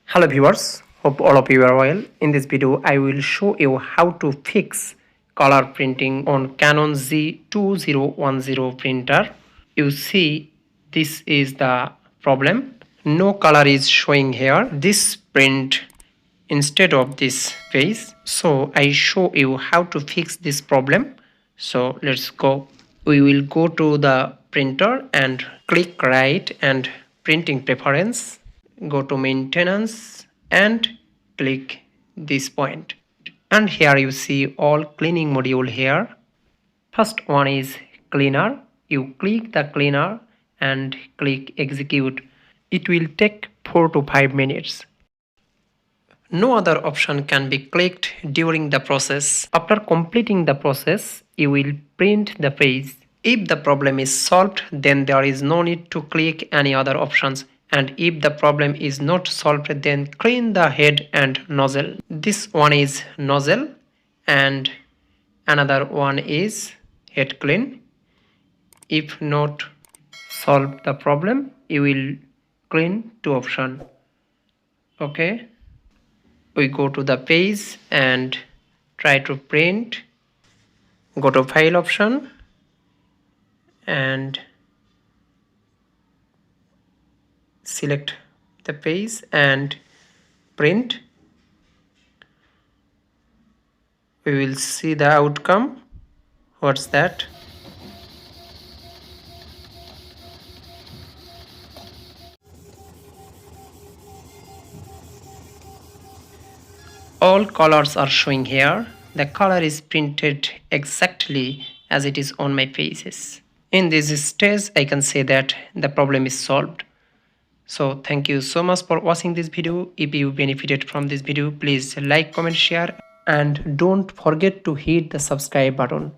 Hello viewers, hope all of you are well. In this video, I will show you how to fix color printing on Canon G2010 printer. You see, this is the problem. No color is showing here. This print instead of this page. So I show you how to fix this problem. So let's go. We will go to the printer and click right and printing preference. Go to maintenance and click this point. And here you see all cleaning module here. First one is cleaner. You click the cleaner and click execute. It will take 4 to 5 minutes. No other option can be clicked during the process. After completing the process, you will print the page. If the problem is solved, then there is no need to click any other options. And if the problem is not solved, then clean the head and nozzle. This one is nozzle and another one is head clean. If not solve the problem, you will clean two option. Okay, we go to the page and try to print. Go to file option and select the page and print. We will see the outcome. What's that? All colors are showing here. The color is printed exactly as it is on my pages. In this stage, I can say that the problem is solved. So thank you so much for watching this video. If you benefited from this video, please like, comment, share, and don't forget to hit the subscribe button.